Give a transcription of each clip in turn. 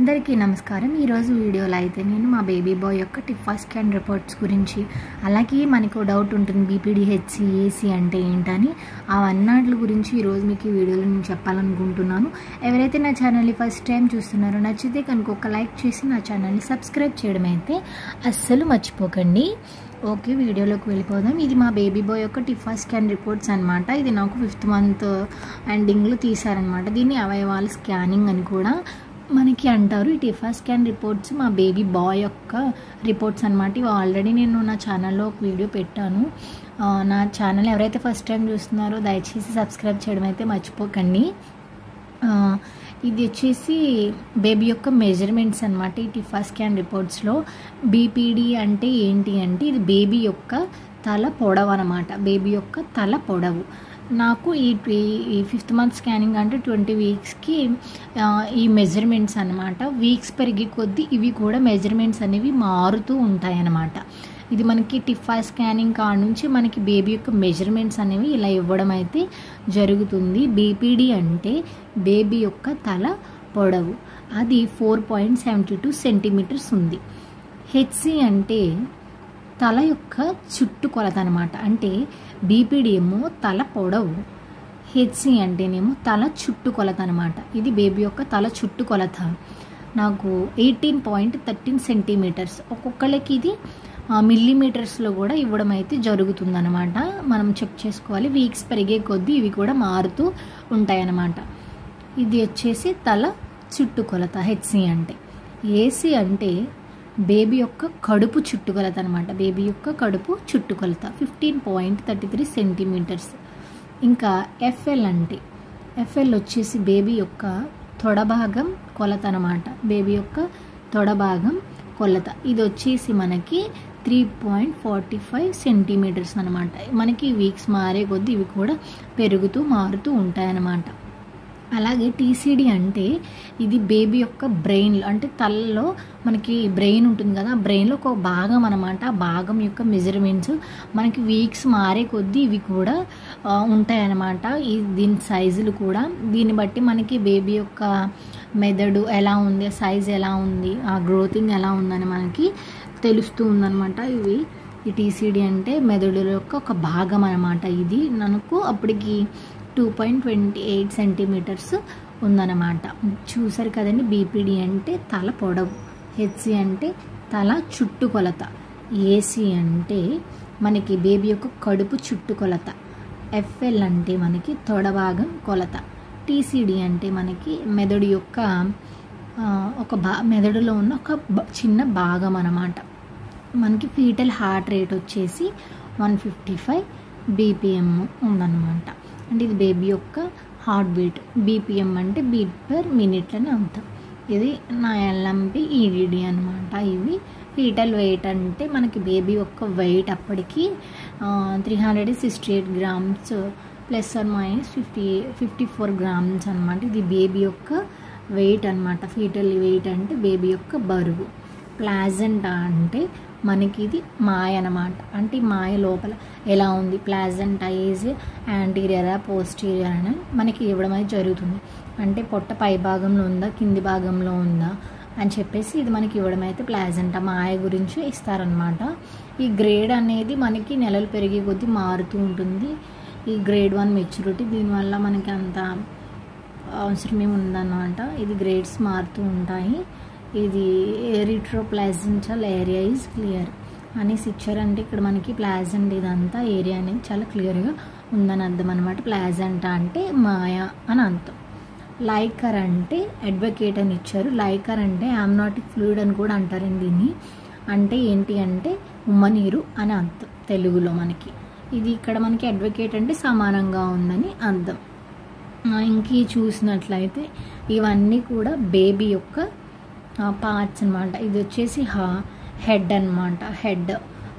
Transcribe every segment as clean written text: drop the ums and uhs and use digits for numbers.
అందరికీ నమస్కారం. ఈరోజు వీడియోలో అయితే నేను మా బేబీ బాయ్ యొక్క టిఫా స్కాన్ రిపోర్ట్స్ గురించి, అలాగే మనకు డౌట్ ఉంటుంది బీపీడీ, హెచ్సి, ఏసీ అంటే ఏంటని, అవన్నట్ల గురించి ఈరోజు మీకు ఈ వీడియోలో నేను చెప్పాలనుకుంటున్నాను. ఎవరైతే నా ఛానల్ని ఫస్ట్ టైం చూస్తున్నారో నచ్చితే కనుక ఒక లైక్ చేసి నా ఛానల్ని సబ్స్క్రైబ్ చేయడం అయితే అస్సలు మర్చిపోకండి. ఓకే, వీడియోలోకి వెళ్ళిపోదాం. ఇది మా బేబీ బాయ్ యొక్క టిఫా స్కాన్ రిపోర్ట్స్ అనమాట. ఇది నాకు 5th మంత్ ఎండింగ్లో తీశారనమాట. దీన్ని అవయవాల స్కానింగ్ అని కూడా మనకి అంటారు. ఈ టిఫా స్కాన్ రిపోర్ట్స్ మా బేబీ బాయ్ యొక్క రిపోర్ట్స్ అనమాట. ఇవి ఆల్రెడీ నేను నా ఛానల్లో ఒక వీడియో పెట్టాను. నా ఛానల్ ఎవరైతే ఫస్ట్ టైం చూస్తున్నారో దయచేసి సబ్స్క్రైబ్ చేయడం అయితే మర్చిపోకండి. ఇది వచ్చేసి బేబీ యొక్క మెజర్మెంట్స్ అనమాట. ఈ టిఫా స్కాన్ రిపోర్ట్స్లో బీపీడీ అంటే ఏంటి అంటే, ఇది బేబీ యొక్క తల పొడవు అనమాట. బేబీ యొక్క తల పొడవు. నాకు ఈ 5th మంత్ స్కానింగ్ అంటే 20 వీక్స్కి ఈ మెజర్మెంట్స్ అనమాట. వీక్స్ పెరిగే కొద్దీ ఇవి కూడా మెజర్మెంట్స్ అనేవి మారుతూ ఉంటాయి అన్నమాట. ఇది మనకి టిఫా స్కానింగ్ కాడ నుంచి మనకి బేబీ యొక్క మెజర్మెంట్స్ అనేవి ఇలా ఇవ్వడం అయితే జరుగుతుంది. బీపీడీ అంటే బేబీ యొక్క తల పొడవు, అది 4.72 సెంటీమీటర్స్ ఉంది. హెచ్సి అంటే తల యొక్క చుట్టుకొలత అనమాట. అంటే బీపీడీ ఏమో తల పొడవు, హెచ్సి అంటేనేమో తల చుట్టుకొలత అనమాట. ఇది బేబీ యొక్క తల చుట్టుకొలత. నాకు 18.13 సెంటీమీటర్స్. ఒక్కొక్కళ్ళకి ఇది మిల్లీమీటర్స్లో కూడా ఇవ్వడం అయితే జరుగుతుందన్నమాట. మనం చెక్ చేసుకోవాలి. వీక్స్ పెరిగే కొద్దీ ఇవి కూడా మారుతూ ఉంటాయన్నమాట. ఇది వచ్చేసి తల చుట్టుకొలత హెచ్సి అంటే. ఏసీ అంటే బేబీ యొక్క కడుపు చుట్టుకొలత అనమాట. బేబీ యొక్క కడుపు చుట్టుకొలత 15.33 సెంటీమీటర్స్. ఇంకా ఎఫ్ఎల్ అంటే, ఎఫ్ఎల్ వచ్చేసి బేబీ యొక్క తొడభాగం కొలత అనమాట. బేబీ యొక్క తొడభాగం కొలత. ఇది వచ్చేసి మనకి 3.45 సెంటీమీటర్స్ అనమాట. మనకి వీక్స్ మారే కొద్దీ ఇవి కూడా పెరుగుతూ మారుతూ ఉంటాయన్నమాట. అలాగే టీసీడీ అంటే ఇది బేబీ యొక్క బ్రెయిన్, అంటే తలలో మనకి బ్రెయిన్ ఉంటుంది కదా, బ్రెయిన్లో ఒక భాగం అనమాట. ఆ భాగం యొక్క మెజర్మెంట్స్ మనకి వీక్స్ మారే కొద్దీ ఇవి కూడా ఉంటాయన్నమాట. దీని సైజులు కూడా, దీన్ని బట్టి మనకి బేబీ యొక్క మెదడు ఎలా ఉంది, సైజ్ ఎలా ఉంది, ఆ గ్రోతింగ్ ఎలా ఉందని మనకి తెలుస్తూ ఉందన్నమాట. ఈ టీసీడీ అంటే మెదడు యొక్క ఒక భాగం అనమాట. ఇది మనకు అప్పటికి 2.28 సెంటీమీటర్స్ ఉందన్నమాట. చూసారు కదండి. బీపీడీ అంటే తల పొడవు, హెచ్సి అంటే తల చుట్టుకొలత, ఏసీ అంటే మనకి బేబీ యొక్క కడుపు చుట్టుకొలత, ఎఫ్ఎల్ అంటే మనకి తొడభాగం కొలత, టీసీడీ అంటే మనకి మెదడు యొక్క మెదడులో ఉన్న ఒక చిన్న భాగం అన్నమాట. మనకి ఫీటల్ హార్ట్ రేట్ వచ్చేసి 155 BPM ఉందన్నమాట. అంటే ఇది బేబీ యొక్క హార్ట్ బీట్. BPM అంటే బీట్ పర్ మినిట్ అని అర్థం. ఇది నా LMP EDD అనమాట. ఇవి ఫీటల్ వెయిట్ అంటే మనకి బేబీ యొక్క వెయిట్ అప్పటికి 368 grams plus or minus 54 grams అనమాట. ఇది బేబీ యొక్క వెయిట్ అనమాట. ఫీటల్ వెయిట్ అంటే బేబీ యొక్క బరువు. ప్లాజెంటా అంటే మనకి ఇది మాయ అనమాట. అంటే మాయ లోపల ఎలా ఉంది, ప్లాజెంటా ఈజ్ యాంటీరియరా పోస్టీరియర్ అని మనకి ఇవ్వడం అయితే జరుగుతుంది. అంటే పొట్ట పై భాగంలో ఉందా, కింది భాగంలో ఉందా అని చెప్పేసి ఇది మనకి ఇవ్వడం అయితే ప్లాజెంటా మాయ గురించి ఇస్తారనమాట. ఈ గ్రేడ్ అనేది మనకి నెలలు పెరిగే కొద్దీ మారుతూ ఉంటుంది. ఈ గ్రేడ్ 1 మెచ్యూరిటీ, దీనివల్ల మనకి అంత అవసరం ఏమి ఉందన్నమాట. ఇది గ్రేడ్స్ మారుతూ ఉంటాయి. ఇది ఎరిథ్రోప్లాజెంటల్ ఏరియా ఈజ్ క్లియర్ అనేసి ఇచ్చారు. అంటే ఇక్కడ మనకి ప్లాజెంట్ ఇదంతా ఏరియా అనేది చాలా క్లియర్గా ఉందని అర్థం అనమాట. ప్లాజెంటా అంటే మాయ అని అర్థం. లైకర్ అంటే అడ్వకేట్ అని ఇచ్చారు. లైకర్ అంటే ఆమ్నాటిక్ ఫ్లూయిడ్ అని కూడా అంటారండి దీన్ని. అంటే ఏంటి అంటే ఉమ్మనీరు అని అర్థం తెలుగులో మనకి. ఇది ఇక్కడ మనకి అడ్వకేట్ అంటే సమానంగా ఉందని అర్థం. ఇంక చూసినట్లయితే ఇవన్నీ కూడా బేబీ యొక్క పార్ట్స్ అనమాట. ఇది వచ్చేసి హెడ్ అనమాట. హెడ్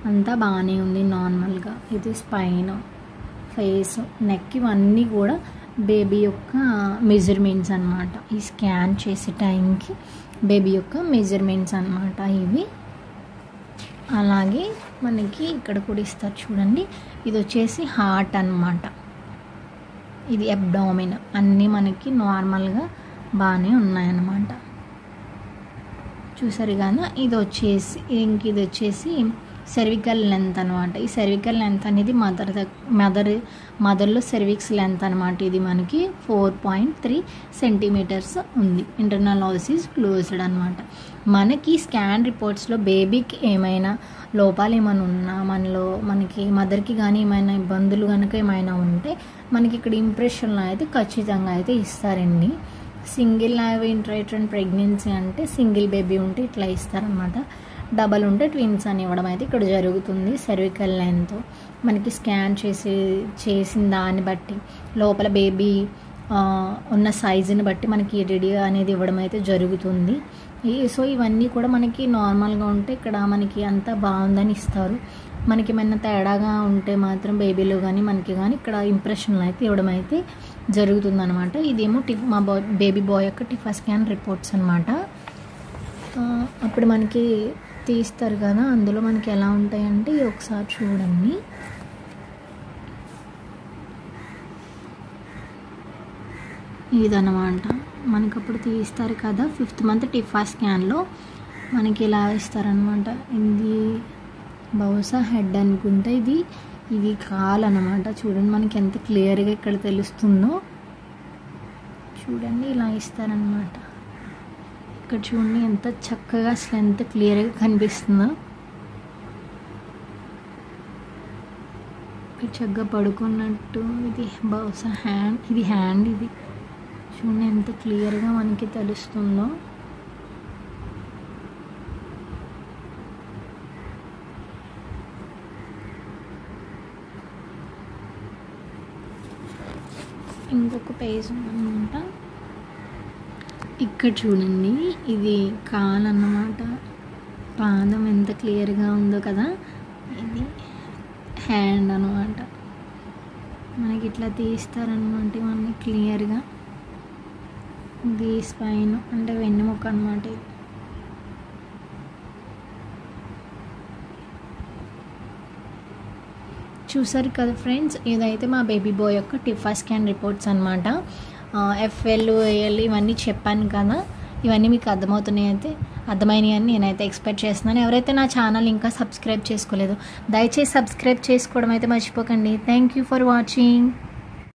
అంతా బాగానే ఉంది నార్మల్గా. ఇది స్పైన్, ఫేస్, నెక్, ఇవన్నీ కూడా బేబీ యొక్క మెజర్మెంట్స్ అనమాట. ఈ స్కాన్ చేసే టైంకి బేబీ యొక్క మెజర్మెంట్స్ అనమాట ఇవి. అలాగే మనకి ఇక్కడ కూడా ఇస్తారు చూడండి. ఇది వచ్చేసి హార్ట్ అనమాట. ఇది అబ్డామిన్. అన్నీ మనకి నార్మల్గా బాగానే ఉన్నాయన్నమాట. చూసారు కదా, ఇది వచ్చేసి సెర్వికల్ లెంత్ అనమాట. ఈ సెర్వికల్ లెంత్ అనేది మదర్లో సెర్విక్స్ లెంత్ అనమాట. ఇది మనకి 4.3 సెంటీమీటర్స్ ఉంది. ఇంటర్నల్ హౌస్ ఈజ్ క్లోజ్డ్ అనమాట. మనకి స్కాన్ రిపోర్ట్స్లో బేబీకి ఏమైనా లోపాలు ఏమైనా ఉన్నా, మనకి మదర్కి కానీ ఏమైనా ఇబ్బందులు కనుక ఏమైనా ఉంటే మనకి ఇక్కడ ఇంప్రెషన్లో అయితే ఖచ్చితంగా అయితే ఇస్తారండి. సింగిల్ లైవ్ ఇంట్రైట్రన్ ప్రెగ్నెన్సీ అంటే సింగిల్ బేబీ ఉంటే ఇట్లా ఇస్తారనమాట. డబల్ ఉంటే ట్విన్స్ అని ఇవ్వడం అయితే ఇక్కడ జరుగుతుంది. సెర్వికల్ లెంత్ మనకి స్కాన్ చేసిన దాన్ని బట్టి, లోపల బేబీ ఉన్న సైజుని బట్టి మనకి రెడీ అనేది ఇవ్వడం అయితే జరుగుతుంది. సో ఇవన్నీ కూడా మనకి నార్మల్గా ఉంటే ఇక్కడ మనకి అంతా బాగుందని ఇస్తారు. మనకి ఏమైనా తేడాగా ఉంటే మాత్రం బేబీలో కానీ మనకి కానీ ఇక్కడ ఇంప్రెషన్లు అయితే ఇవ్వడం అయితే జరుగుతుందన్నమాట. ఇదేమో మా బేబీ బాయ్ యొక్క టిఫా స్కాన్ రిపోర్ట్స్ అనమాట. అప్పుడు మనకి తీస్తారు కదా, అందులో మనకి ఎలా ఉంటాయంటే ఒకసారి చూడండి. ఇదన్నమాట మనకి అప్పుడు తీస్తారు కదా 5th మంత్ టిఫా స్కాన్లో మనకి ఇలా ఇస్తారనమాట. ఇది బహుశా హెడ్ అనుకుంటే ఇది కాలు అనమాట. చూడండి మనకి ఎంత క్లియర్గా ఇక్కడ తెలుస్తుందో. చూడండి ఇలా ఇస్తారనమాట. ఇక్కడ చూడండి ఎంత చక్కగా అసలు ఎంత క్లియర్గా కనిపిస్తుందో. చక్కగా పడుకున్నట్టు. ఇది బహుశా హ్యాండ్ ఇది చూడండి ఎంత క్లియర్గా మనకి తెలుస్తుందో. ఇంకొక పేజ్ ఉందన్నమాట. ఇక్కడ చూడండి ఇది కాలు అన్నమాట. పాదం ఎంత క్లియర్గా ఉందో కదా. ఇది హ్యాండ్ అనమాట. మనకి ఇట్లా తీస్తారనమాట ఇవన్నీ క్లియర్గా. ఇది స్పైన్ అంటే వెన్నెముక అనమాట. ఇది చూసారు కదా ఫ్రెండ్స్, ఇదైతే మా బేబీ బాయ్ యొక్క టిఫా స్కాన్ రిపోర్ట్స్ అనమాట. FL AL ఇవన్నీ చెప్పాను కదా, ఇవన్నీ మీకు అర్థమైనాయి అని నేనైతే ఎక్స్పెక్ట్ చేస్తున్నాను. ఎవరైతే నా ఛానల్ ఇంకా సబ్స్క్రైబ్ చేసుకోలేదో దయచేసి సబ్స్క్రైబ్ చేసుకోవడం అయితే మర్చిపోకండి. Thank you for watching.